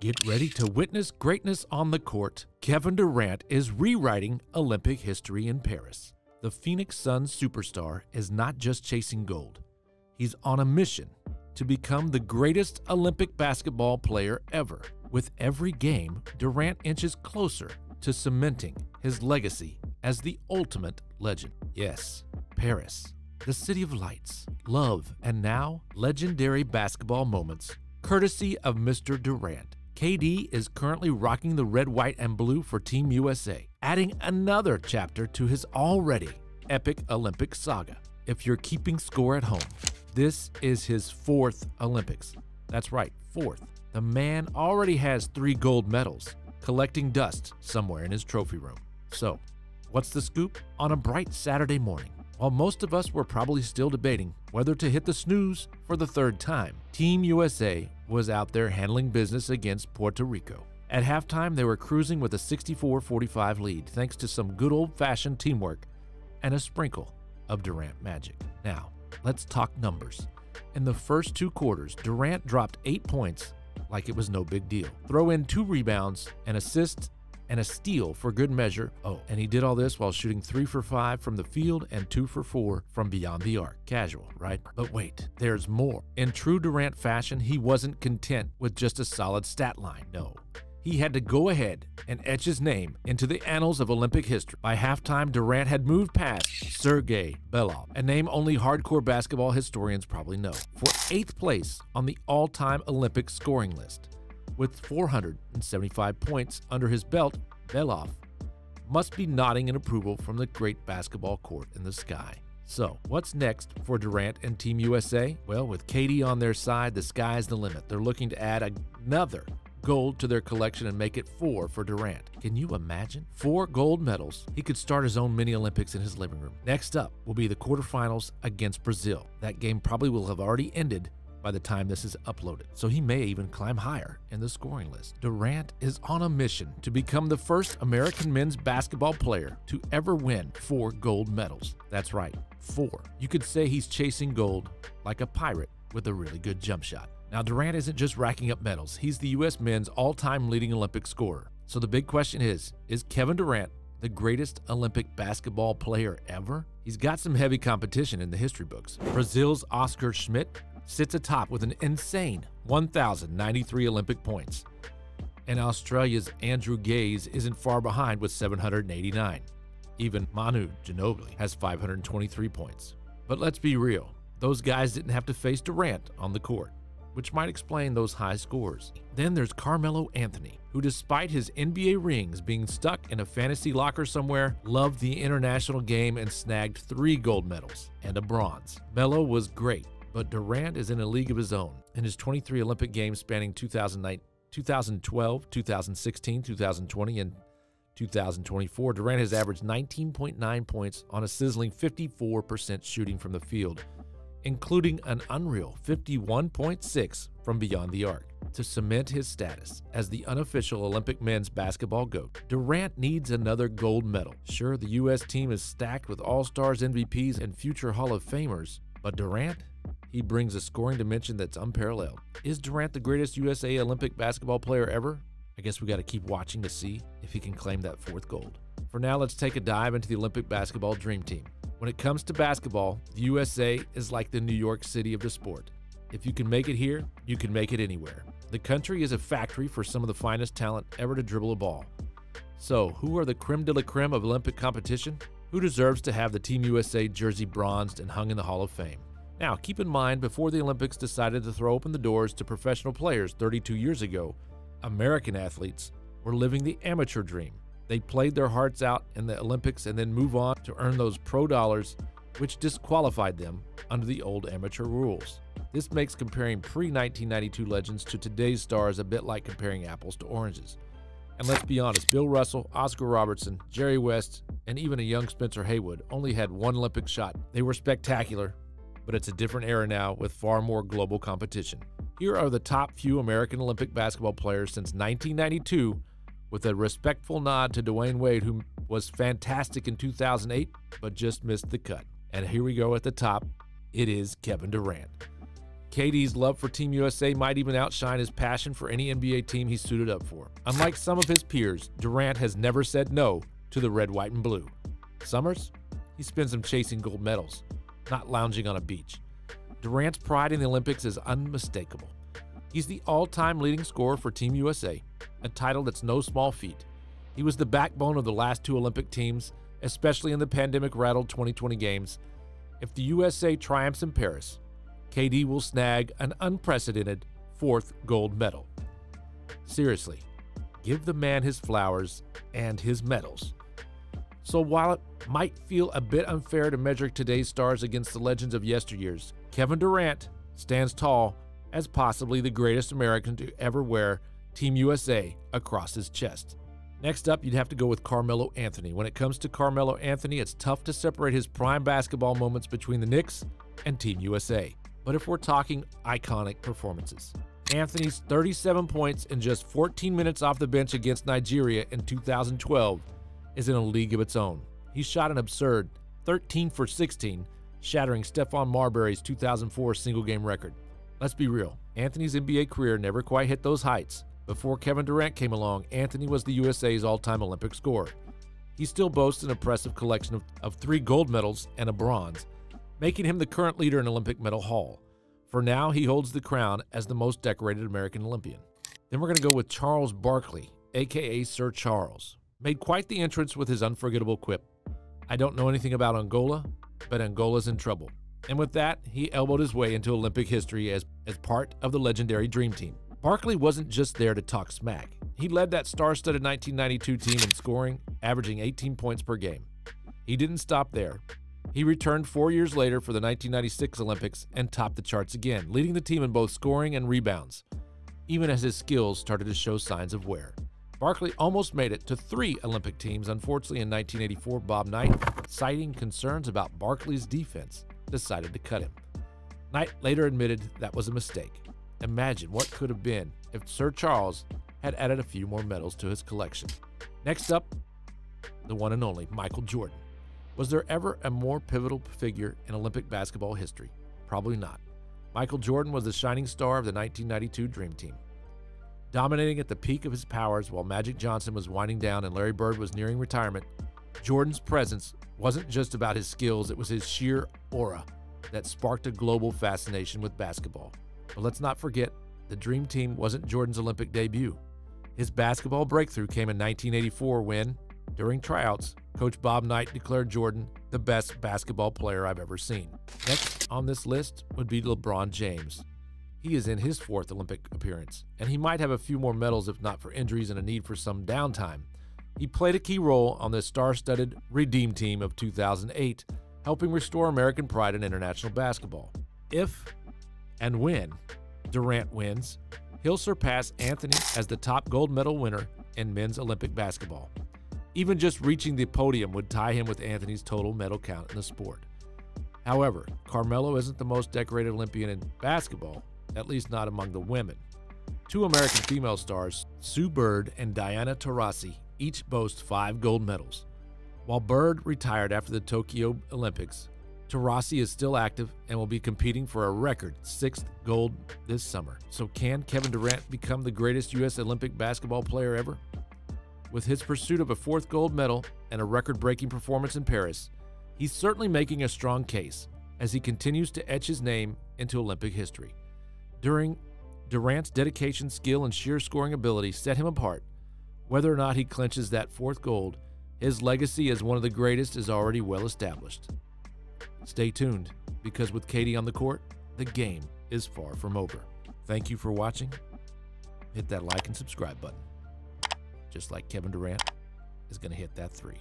Get ready to witness greatness on the court. Kevin Durant is rewriting Olympic history in Paris. The Phoenix Suns superstar is not just chasing gold. He's on a mission to become the greatest Olympic basketball player ever. With every game, Durant inches closer to cementing his legacy as the ultimate legend. Yes, Paris, the city of lights, love, and now legendary basketball moments, courtesy of Mr. Durant. KD is currently rocking the red, white, and blue for Team USA, adding another chapter to his already epic Olympic saga. If you're keeping score at home, this is his 4th Olympics. That's right, 4th. The man already has 3 gold medals, collecting dust somewhere in his trophy room. So, what's the scoop? On a bright Saturday morning, while most of us were probably still debating whether to hit the snooze for the 3rd time, Team USA was out there handling business against Puerto Rico. At halftime, they were cruising with a 64-45 lead thanks to some good old-fashioned teamwork and a sprinkle of Durant magic. Now, let's talk numbers. In the first 2 quarters, Durant dropped 8 points like it was no big deal. Throw in 2 rebounds, an assist, and a steal for good measure. Oh, and he did all this while shooting 3 for 5 from the field and 2 for 4 from beyond the arc. Casual, right? But wait, there's more. In true Durant fashion, he wasn't content with just a solid stat line. No. He had to go ahead and etch his name into the annals of Olympic history. By halftime, Durant had moved past Sergei Belov, a name only hardcore basketball historians probably know, for 8th place on the all-time Olympic scoring list. With 475 points under his belt, Belov must be nodding in approval from the great basketball court in the sky. So, what's next for Durant and Team USA? Well, with KD on their side, the sky's the limit. They're looking to add another gold to their collection and make it 4 for Durant. Can you imagine? 4 gold medals. He could start his own mini Olympics in his living room. Next up will be the quarterfinals against Brazil. That game probably will have already ended by the time this is uploaded, so he may even climb higher in the scoring list. Durant is on a mission to become the first American men's basketball player to ever win 4 gold medals. That's right, 4. You could say he's chasing gold like a pirate with a really good jump shot. Now, Durant isn't just racking up medals. He's the U.S. men's all-time leading Olympic scorer. So the big question is Kevin Durant the greatest Olympic basketball player ever? He's got some heavy competition in the history books. Brazil's Oscar Schmidt sits atop with an insane 1,093 Olympic points. And Australia's Andrew Gaze isn't far behind with 789. Even Manu Ginobili has 523 points. But let's be real, those guys didn't have to face Durant on the court, which might explain those high scores. Then there's Carmelo Anthony, who despite his NBA rings being stuck in a fantasy locker somewhere, loved the international game and snagged 3 gold medals and a bronze. Melo was great, but Durant is in a league of his own. In his 23 Olympic Games spanning 2012, 2016, 2020, and 2024, Durant has averaged 19.9 points on a sizzling 54% shooting from the field, including an unreal 51.6 from beyond the arc. To cement his status as the unofficial Olympic men's basketball GOAT, Durant needs another gold medal. Sure, the U.S. team is stacked with all-stars, MVPs, and future Hall of Famers, but Durant, he brings a scoring dimension that's unparalleled. Is Durant the greatest USA Olympic basketball player ever? I guess we got to keep watching to see if he can claim that 4th gold. For now, let's take a dive into the Olympic basketball dream team. When it comes to basketball, the USA is like the New York City of the sport. If you can make it here, you can make it anywhere. The country is a factory for some of the finest talent ever to dribble a ball. So, who are the creme de la creme of Olympic competition? Who deserves to have the Team USA jersey bronzed and hung in the Hall of Fame? Now, keep in mind, before the Olympics decided to throw open the doors to professional players 32 years ago, American athletes were living the amateur dream. They played their hearts out in the Olympics and then move on to earn those pro dollars, which disqualified them under the old amateur rules. This makes comparing pre-1992 legends to today's stars a bit like comparing apples to oranges. And let's be honest, Bill Russell, Oscar Robertson, Jerry West, and even a young Spencer Haywood only had 1 Olympic shot. They were spectacular, but it's a different era now with far more global competition. Here are the top few American Olympic basketball players since 1992, with a respectful nod to Dwayne Wade, who was fantastic in 2008, but just missed the cut. And here we go at the top. It is Kevin Durant. KD's love for Team USA might even outshine his passion for any NBA team he's suited up for. Unlike some of his peers, Durant has never said no to the red, white, and blue. Summers, he spends them chasing gold medals, not lounging on a beach. Durant's pride in the Olympics is unmistakable. He's the all-time leading scorer for Team USA, a title that's no small feat. He was the backbone of the last two Olympic teams, especially in the pandemic-rattled 2020 Games. If the USA triumphs in Paris, KD will snag an unprecedented fourth gold medal. Seriously, give the man his flowers and his medals. So while it might feel a bit unfair to measure today's stars against the legends of yesteryears, Kevin Durant stands tall as possibly the greatest American to ever wear Team USA across his chest. Next up, you'd have to go with Carmelo Anthony. When it comes to Carmelo Anthony, it's tough to separate his prime basketball moments between the Knicks and Team USA. But if we're talking iconic performances, Anthony's 37 points in just 14 minutes off the bench against Nigeria in 2012 is in a league of its own. He shot an absurd 13 for 16, shattering Stephon Marbury's 2004 single-game record. Let's be real, Anthony's NBA career never quite hit those heights. Before Kevin Durant came along, Anthony was the USA's all-time Olympic scorer. He still boasts an impressive collection of 3 gold medals and a bronze, making him the current leader in Olympic Medal Haul. For now, he holds the crown as the most decorated American Olympian. Then we're going to go with Charles Barkley, aka Sir Charles. Made quite the entrance with his unforgettable quip, "I don't know anything about Angola, but Angola's in trouble." And with that, he elbowed his way into Olympic history as part of the legendary Dream Team. Barkley wasn't just there to talk smack. He led that star-studded 1992 team in scoring, averaging 18 points per game. He didn't stop there. He returned 4 years later for the 1996 Olympics and topped the charts again, leading the team in both scoring and rebounds, even as his skills started to show signs of wear. Barkley almost made it to 3 Olympic teams. Unfortunately, in 1984, Bob Knight, citing concerns about Barkley's defense, decided to cut him. Knight later admitted that was a mistake. Imagine what could have been if Sir Charles had added a few more medals to his collection. Next up, the one and only Michael Jordan. Was there ever a more pivotal figure in Olympic basketball history? Probably not. Michael Jordan was the shining star of the 1992 Dream Team. Dominating at the peak of his powers while Magic Johnson was winding down and Larry Bird was nearing retirement, Jordan's presence wasn't just about his skills, it was his sheer aura that sparked a global fascination with basketball. But let's not forget, the Dream Team wasn't Jordan's Olympic debut. His basketball breakthrough came in 1984 when, during tryouts, Coach Bob Knight declared Jordan the best basketball player I've ever seen. Next on this list would be LeBron James. He is in his 4th Olympic appearance, and he might have a few more medals if not for injuries and a need for some downtime. He played a key role on the star-studded Redeem Team of 2008, helping restore American pride in international basketball. If and when Durant wins, he'll surpass Anthony as the top gold medal winner in men's Olympic basketball. Even just reaching the podium would tie him with Anthony's total medal count in the sport. However, Carmelo isn't the most decorated Olympian in basketball, at least not among the women. 2 American female stars, Sue Bird and Diana Taurasi, each boast 5 gold medals. While Bird retired after the Tokyo Olympics, Taurasi is still active and will be competing for a record 6th gold this summer. So can Kevin Durant become the greatest U.S. Olympic basketball player ever? With his pursuit of a 4th gold medal and a record-breaking performance in Paris, he's certainly making a strong case as he continues to etch his name into Olympic history. Durant's dedication, skill, and sheer scoring ability set him apart. Whether or not he clinches that 4th gold, his legacy as one of the greatest is already well established. Stay tuned, because with KD on the court, the game is far from over. Thank you for watching. Hit that like and subscribe button, just like Kevin Durant is going to hit that 3.